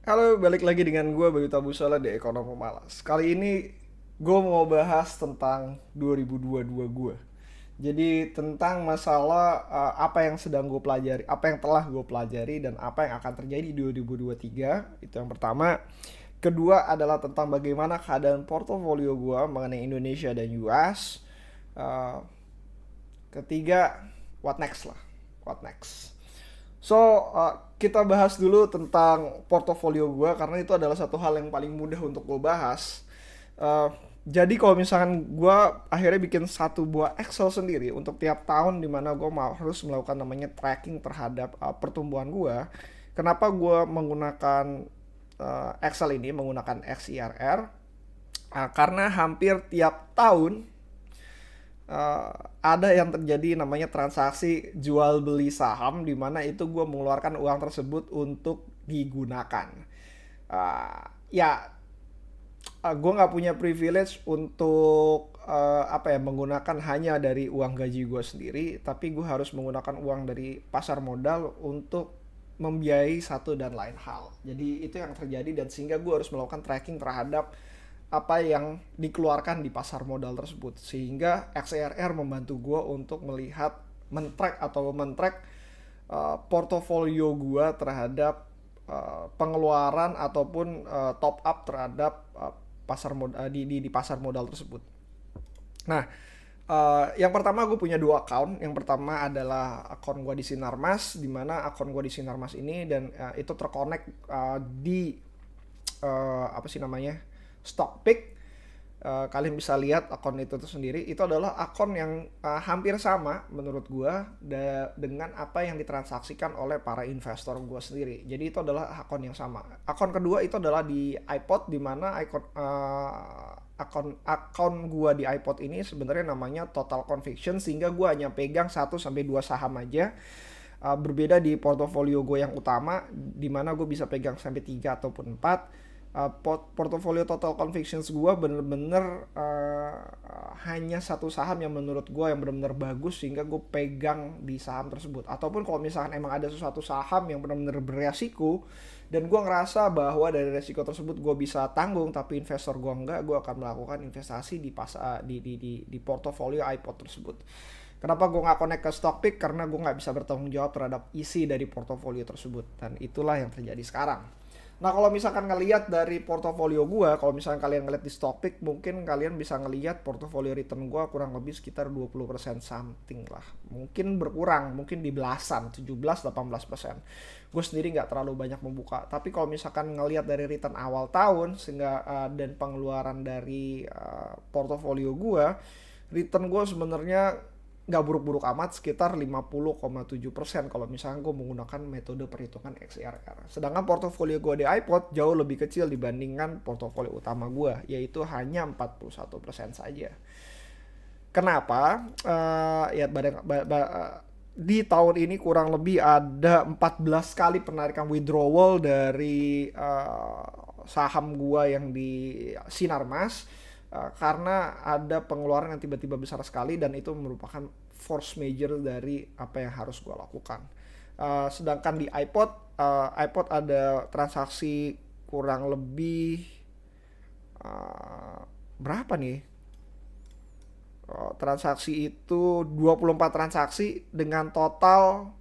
Halo, balik lagi dengan gue Bayu Tabusala di Ekonomi Malas. Kali ini gue mau bahas tentang 2022 gue. Jadi tentang masalah apa yang sedang gue pelajari, apa yang telah gue pelajari dan apa yang akan terjadi di 2023. Itu yang pertama. Kedua adalah tentang bagaimana keadaan portofolio gue mengenai Indonesia dan US. Uh, Ketiga, what next lah, what next. Kita bahas dulu tentang portofolio gue karena itu adalah satu hal yang paling mudah untuk gue bahas. Uh, jadi kalau misalkan gue akhirnya bikin satu buah Excel sendiri untuk tiap tahun di mana gue harus melakukan namanya tracking terhadap pertumbuhan gue. Kenapa gue menggunakan Excel ini, menggunakan XIRR? Karena hampir tiap tahun uh, ada yang terjadi namanya transaksi jual beli saham di mana itu gue mengeluarkan uang tersebut untuk digunakan. Ya, gue nggak punya privilege untuk apa ya, menggunakan hanya dari uang gaji gue sendiri, tapi gue harus menggunakan uang dari pasar modal untuk membiayai satu dan lain hal. Jadi itu yang terjadi dan sehingga gue harus melakukan tracking terhadap apa yang dikeluarkan di pasar modal tersebut, sehingga XRR membantu gue untuk melihat men-track portofolio gue terhadap pengeluaran ataupun top up terhadap pasar modal di pasar modal tersebut. Nah, yang pertama gue punya dua account. Yang pertama adalah akun gue di Sinarmas, di mana akun gue di Sinarmas ini dan itu terkonek di apa sih namanya, Stockpick. Kalian bisa lihat akun itu tuh sendiri, itu adalah akun yang hampir sama menurut gua dengan apa yang ditransaksikan oleh para investor gua sendiri. Jadi itu adalah akun yang sama. Akun kedua itu adalah di iPod, di mana akun gua di iPod ini sebenarnya namanya Total Conviction, sehingga gua hanya pegang 1 sampai 2 saham aja. Berbeda di portofolio gue yang utama di mana gue bisa pegang sampai 3 ataupun 4. Portofolio Total Convictions gue bener-bener hanya satu saham yang menurut gue yang bener-bener bagus sehingga gue pegang di saham tersebut. Ataupun kalau misalkan emang ada sesuatu saham yang bener-bener beresiko dan gue ngerasa bahwa dari resiko tersebut gue bisa tanggung tapi investor gue enggak, gue akan melakukan investasi di portofolio iPod tersebut. Kenapa gue nggak connect ke Stockpick? Karena gue nggak bisa bertanggung jawab terhadap isi dari portofolio tersebut. Dan itulah yang terjadi sekarang. Nah, kalau misalkan ngelihat dari portofolio gue, kalau misalkan kalian ngelihat di Stockpick, mungkin kalian bisa ngelihat portofolio return gue kurang lebih sekitar 20% something lah. Mungkin berkurang, mungkin di belasan, 17-18%. Gue sendiri nggak terlalu banyak membuka. Tapi kalau misalkan ngelihat dari return awal tahun sehingga dan pengeluaran dari portofolio gue, return gue sebenarnya nggak buruk-buruk amat, sekitar 50,7% kalau misalnya gue menggunakan metode perhitungan XIRR. Sedangkan portofolio gue di iPod jauh lebih kecil dibandingkan portofolio utama gue, yaitu hanya 41% saja. Kenapa? Di tahun ini kurang lebih ada 14 kali penarikan withdrawal dari saham gua yang di Sinarmas, karena ada pengeluaran yang tiba-tiba besar sekali dan itu merupakan force major dari apa yang harus gua lakukan. Sedangkan di iPod ada transaksi kurang lebih uh, berapa nih? Transaksi itu 24 transaksi dengan total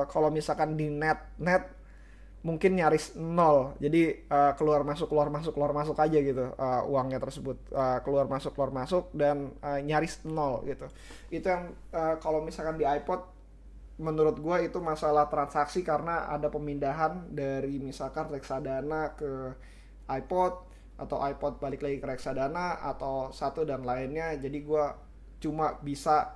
kalau misalkan di net mungkin nyaris nol. Jadi keluar masuk aja gitu, uangnya tersebut keluar masuk dan nyaris nol gitu. Itu yang kalau misalkan di iPod menurut gue itu masalah transaksi karena ada pemindahan dari misalkan reksadana ke iPod atau iPod balik lagi ke reksadana atau satu dan lainnya. Jadi gue cuma bisa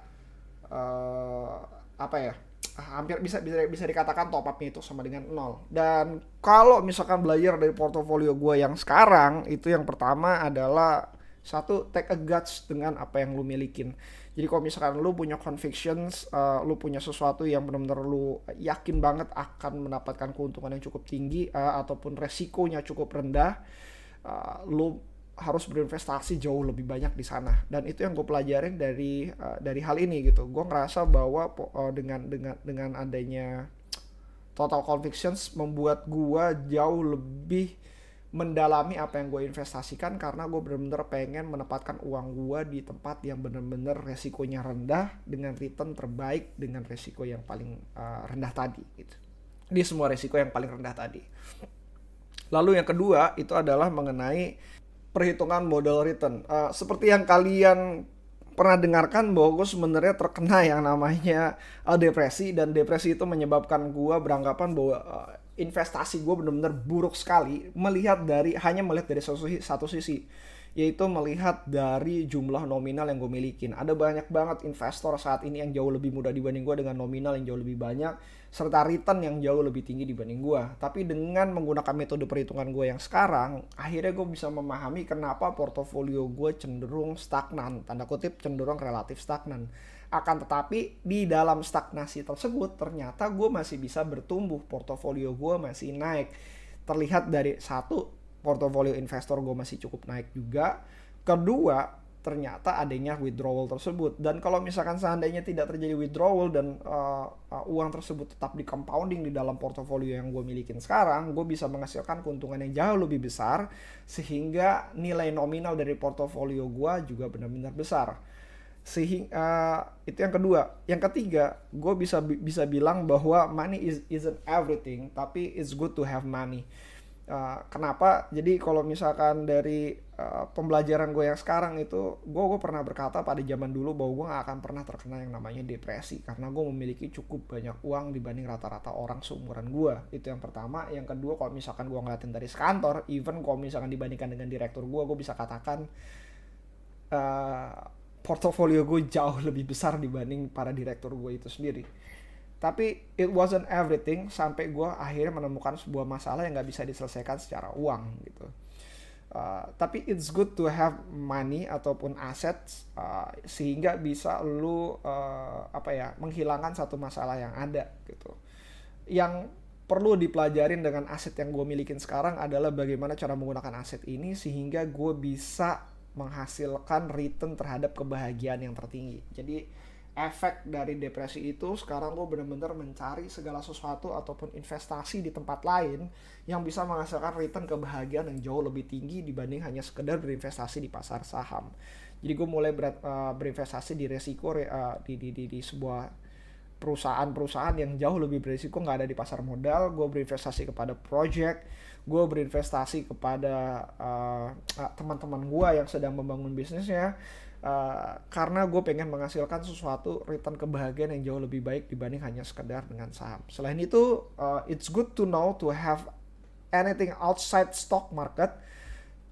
uh, apa ya, hampir bisa dikatakan top upnya itu sama dengan nol. Dan kalau misalkan belajar dari portofolio gue yang sekarang, itu yang pertama adalah satu, take a guts dengan apa yang lu milikin. Jadi kalau misalkan lu punya convictions, lu punya sesuatu yang benar-benar lu yakin banget akan mendapatkan keuntungan yang cukup tinggi, ataupun resikonya cukup rendah, lu harus berinvestasi jauh lebih banyak di sana. Dan itu yang gue pelajarin dari hal ini gitu. Gue ngerasa bahwa dengan adanya Total Convictions membuat gue jauh lebih mendalami apa yang gue investasikan, karena gue bener-bener pengen menempatkan uang gue di tempat yang bener-bener resikonya rendah dengan return terbaik dengan resiko yang paling rendah tadi gitu. Di semua resiko yang paling rendah tadi. Lalu yang kedua itu adalah mengenai perhitungan modal return. Seperti yang kalian pernah dengarkan bahwa gue sebenarnya terkena yang namanya depresi, dan depresi itu menyebabkan gue beranggapan bahwa investasi gue benar-benar buruk sekali hanya melihat dari satu sisi, yaitu melihat dari jumlah nominal yang gue milikin. Ada banyak banget investor saat ini yang jauh lebih mudah dibanding gue dengan nominal yang jauh lebih banyak serta return yang jauh lebih tinggi dibanding gue. Tapi dengan menggunakan metode perhitungan gue yang sekarang, akhirnya gue bisa memahami kenapa portofolio gue cenderung stagnan, tanda kutip cenderung relatif stagnan. Akan tetapi di dalam stagnasi tersebut ternyata gue masih bisa bertumbuh, portofolio gue masih naik. Terlihat dari satu, portofolio investor gue masih cukup naik juga. Kedua, ternyata adanya withdrawal tersebut. Dan kalau misalkan seandainya tidak terjadi withdrawal dan uang tersebut tetap di compounding di dalam portofolio yang gue milikin sekarang, gue bisa menghasilkan keuntungan yang jauh lebih besar, sehingga nilai nominal dari portofolio gue juga benar-benar besar. Itu yang kedua. Yang ketiga, gue bisa bilang bahwa money isn't everything, tapi it's good to have money. Kenapa? Jadi kalau misalkan dari pembelajaran gue yang sekarang itu, gue pernah berkata pada zaman dulu bahwa gue gak akan pernah terkena yang namanya depresi, karena gue memiliki cukup banyak uang dibanding rata-rata orang seumuran gue. Itu yang pertama. Yang kedua, kalau misalkan gue ngeliatin dari sekantor, even kalau misalkan dibandingkan dengan direktur gue bisa katakan portofolio gue jauh lebih besar dibanding para direktur gue itu sendiri. Tapi it wasn't everything, sampai gue akhirnya menemukan sebuah masalah yang gak bisa diselesaikan secara uang gitu. Tapi it's good to have money ataupun assets, sehingga bisa lu menghilangkan satu masalah yang ada gitu. Yang perlu dipelajarin dengan aset yang gue milikin sekarang adalah bagaimana cara menggunakan aset ini sehingga gue bisa menghasilkan return terhadap kebahagiaan yang tertinggi. Jadi efek dari depresi itu sekarang gue benar-benar mencari segala sesuatu ataupun investasi di tempat lain yang bisa menghasilkan return kebahagiaan yang jauh lebih tinggi dibanding hanya sekedar berinvestasi di pasar saham. Jadi gue mulai berinvestasi di resiko di sebuah perusahaan yang jauh lebih berisiko, nggak ada di pasar modal. Gue berinvestasi kepada project, gue berinvestasi kepada teman-teman gue yang sedang membangun bisnisnya, karena gue pengen menghasilkan sesuatu return kebahagiaan yang jauh lebih baik dibanding hanya sekedar dengan saham. Selain itu, it's good to know to have anything outside stock market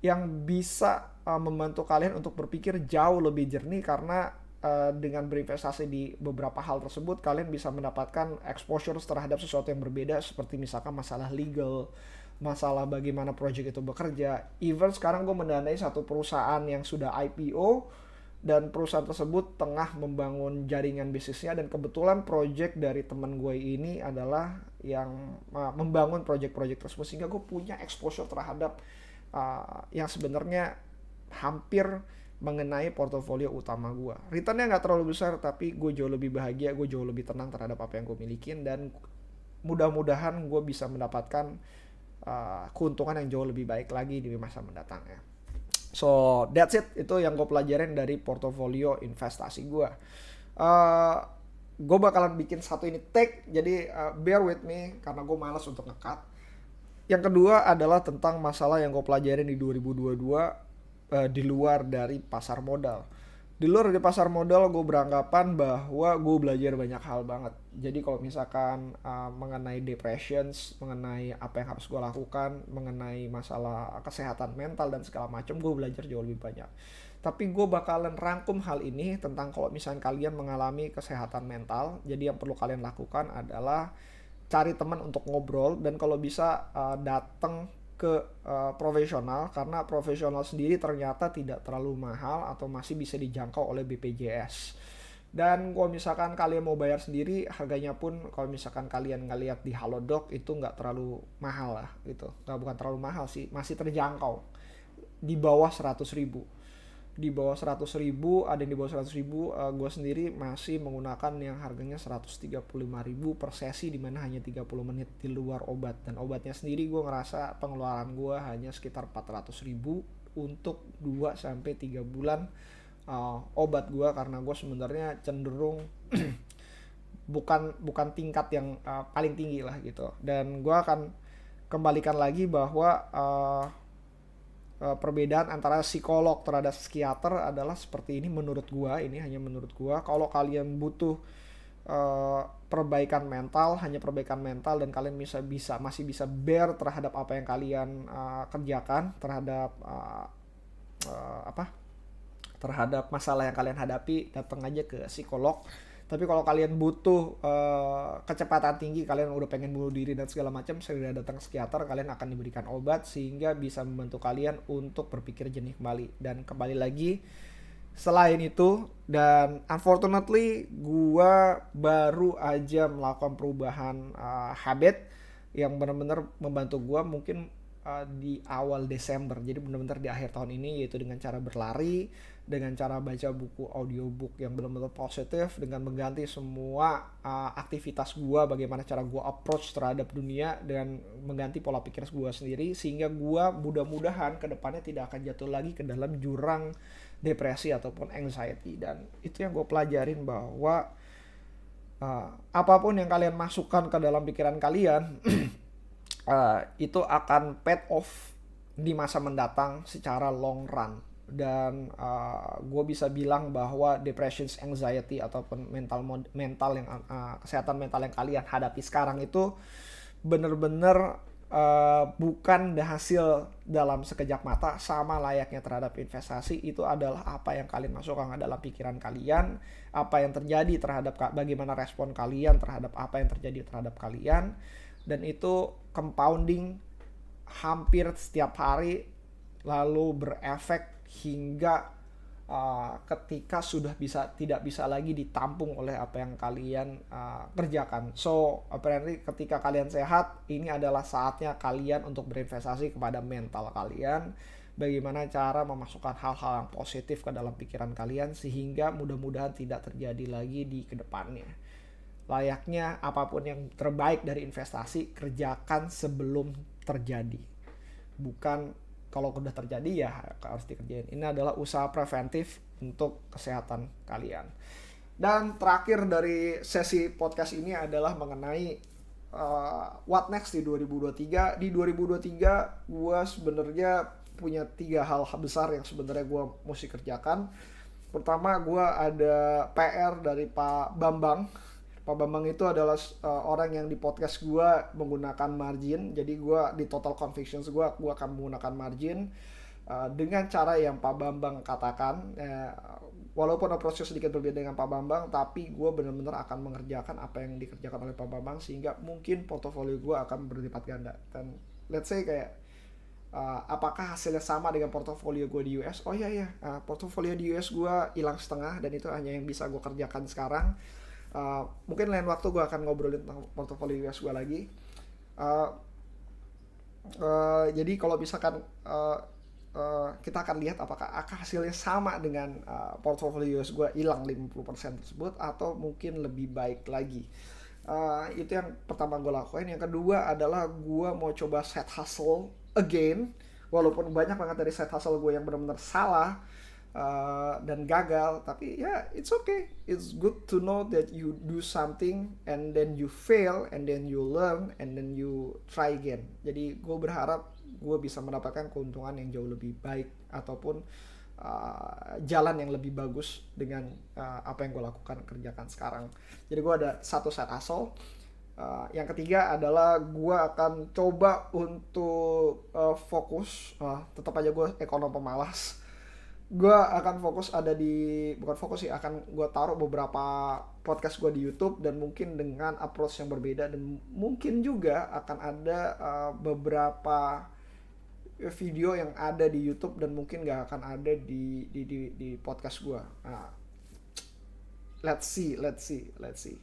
yang bisa membantu kalian untuk berpikir jauh lebih jernih, karena dengan berinvestasi di beberapa hal tersebut kalian bisa mendapatkan exposure terhadap sesuatu yang berbeda, seperti misalkan masalah legal, masalah bagaimana project itu bekerja. Even sekarang gue mendanai satu perusahaan yang sudah IPO dan perusahaan tersebut tengah membangun jaringan bisnisnya, dan kebetulan project dari teman gue ini adalah yang membangun project-project tersebut, sehingga gue punya exposure terhadap yang sebenarnya hampir mengenai portofolio utama gue. Returnnya nggak terlalu besar, tapi gue jauh lebih bahagia, gue jauh lebih tenang terhadap apa yang gue milikin, dan mudah-mudahan gue bisa mendapatkan keuntungan yang jauh lebih baik lagi di masa mendatang ya. So that's it, itu yang gue pelajarin dari portofolio investasi gue. Gue bakalan bikin satu ini take, jadi bear with me karena gue malas untuk nge-cut. Yang kedua adalah tentang masalah yang gue pelajarin di 2022 di luar dari pasar modal. Di luar dari pasar modal gue beranggapan bahwa gue belajar banyak hal banget. Jadi kalau misalkan mengenai depressions, mengenai apa yang harus gue lakukan, mengenai masalah kesehatan mental dan segala macam, gue belajar jauh lebih banyak. Tapi gue bakalan rangkum hal ini tentang kalau misalkan kalian mengalami kesehatan mental. Jadi yang perlu kalian lakukan adalah cari teman untuk ngobrol, dan kalau bisa datang ke profesional, karena profesional sendiri ternyata tidak terlalu mahal atau masih bisa dijangkau oleh BPJS. Dan kalau misalkan kalian mau bayar sendiri, harganya pun kalau misalkan kalian ngeliat di Halodoc itu nggak terlalu mahal lah gitu. Bukan terlalu mahal sih, masih terjangkau, di bawah 100.000. di bawah 100.000, ada yang di bawah 100.000. Gue sendiri masih menggunakan yang harganya 135.000 per sesi, dimana hanya 30 menit di luar obat. Dan obatnya sendiri gue ngerasa pengeluaran gue hanya sekitar 400.000 untuk 2-3 bulan obat gue, karena gue sebenarnya cenderung bukan tingkat yang paling tinggi lah gitu. Dan gue akan kembalikan lagi bahwa perbedaan antara psikolog terhadap psikiater adalah seperti ini menurut gua. Ini hanya menurut gua. Kalau kalian butuh perbaikan mental, hanya perbaikan mental, dan kalian masih bisa bear terhadap apa yang kalian kerjakan, terhadap terhadap masalah yang kalian hadapi, datang aja ke psikolog. Tapi kalau kalian butuh kecepatan tinggi, kalian udah pengen bunuh diri dan segala macam, segera datang ke psikiater. Kalian akan diberikan obat sehingga bisa membantu kalian untuk berpikir jernih kembali. Dan kembali lagi, selain itu, dan unfortunately gua baru aja melakukan perubahan habit yang benar-benar membantu gua mungkin di awal Desember. Jadi benar-benar di akhir tahun ini, yaitu dengan cara berlari, dengan cara baca buku audiobook yang benar-benar positif, dengan mengganti semua aktivitas gua, bagaimana cara gua approach terhadap dunia, dan mengganti pola pikir gua sendiri, sehingga gua mudah-mudahan kedepannya tidak akan jatuh lagi ke dalam jurang depresi ataupun anxiety. Dan itu yang gua pelajarin, bahwa apapun yang kalian masukkan ke dalam pikiran kalian itu akan paid off di masa mendatang secara long run. Dan gue bisa bilang bahwa depression, anxiety ataupun mental yang kesehatan mental yang kalian hadapi sekarang itu bener-bener bukan hasil dalam sekejap mata. Sama layaknya terhadap investasi, itu adalah apa yang kalian masukkan ke dalam pikiran kalian, apa yang terjadi terhadap, bagaimana respon kalian terhadap apa yang terjadi terhadap kalian. Dan itu compounding hampir setiap hari, lalu berefek hingga ketika sudah tidak bisa lagi ditampung oleh apa yang kalian kerjakan. So apparently ketika kalian sehat, ini adalah saatnya kalian untuk berinvestasi kepada mental kalian. Bagaimana cara memasukkan hal-hal yang positif ke dalam pikiran kalian, sehingga mudah-mudahan tidak terjadi lagi di kedepannya. Layaknya apapun yang terbaik dari investasi, kerjakan sebelum terjadi. Bukan kalau udah terjadi ya harus dikerjain. Ini adalah usaha preventif untuk kesehatan kalian. Dan terakhir dari sesi podcast ini adalah mengenai what next di 2023. Di 2023 gue sebenarnya punya 3 hal besar yang sebenarnya gue mesti kerjakan. Pertama, gue ada PR dari Pak Bambang. Pak Bambang itu adalah orang yang di podcast gue menggunakan margin. Jadi gue di Total Convictions gue akan menggunakan margin dengan cara yang Pak Bambang katakan. Walaupun approach sedikit berbeda dengan Pak Bambang, tapi gue benar-benar akan mengerjakan apa yang dikerjakan oleh Pak Bambang, sehingga mungkin portofolio gue akan berlipat ganda. Dan let's say kayak apakah hasilnya sama dengan portofolio gue di US? Oh iya, portofolio di US gue hilang setengah, dan itu hanya yang bisa gue kerjakan sekarang. Mungkin lain waktu gue akan ngobrolin tentang portofolio US gue lagi. Jadi kalau misalkan kita akan lihat apakah hasilnya sama dengan portofolio US gue hilang 50% tersebut, atau mungkin lebih baik lagi. Itu yang pertama gue lakuin. Yang kedua adalah gue mau coba set hustle again. Walaupun banyak banget dari set hustle gue yang benar-benar salah dan gagal, tapi ya it's okay. It's good to know that you do something and then you fail and then you learn and then you try again. Jadi gue berharap gue bisa mendapatkan keuntungan yang jauh lebih baik, ataupun jalan yang lebih bagus dengan apa yang gue lakukan kerjakan sekarang. Jadi gue ada satu set hustle. Yang ketiga adalah gue akan coba untuk fokus. Tetap aja gue ekonom pemalas. Gue akan fokus akan gue taruh beberapa podcast gue di YouTube, dan mungkin dengan approach yang berbeda, dan mungkin juga akan ada beberapa video yang ada di YouTube dan mungkin gak akan ada di podcast gue. Let's see.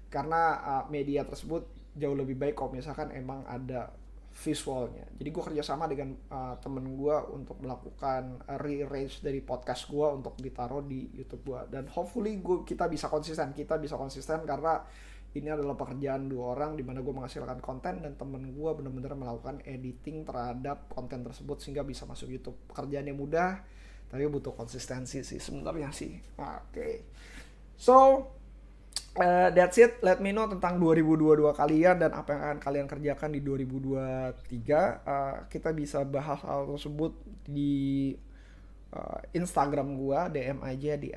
Karena media tersebut jauh lebih baik kalau misalkan emang ada visualnya. Jadi gue kerjasama dengan temen gue untuk melakukan rearrange dari podcast gue untuk ditaruh di YouTube gue. Dan hopefully kita bisa konsisten karena ini adalah pekerjaan 2 orang di mana gue menghasilkan konten dan temen gue benar-benar melakukan editing terhadap konten tersebut sehingga bisa masuk YouTube. Pekerjaannya mudah, tapi butuh konsistensi sih sebenarnya sih. Oke. So, that's it. Let me know tentang 2022 kalian dan apa yang akan kalian kerjakan di 2023. Kita bisa bahas hal tersebut di Instagram gua, DM aja di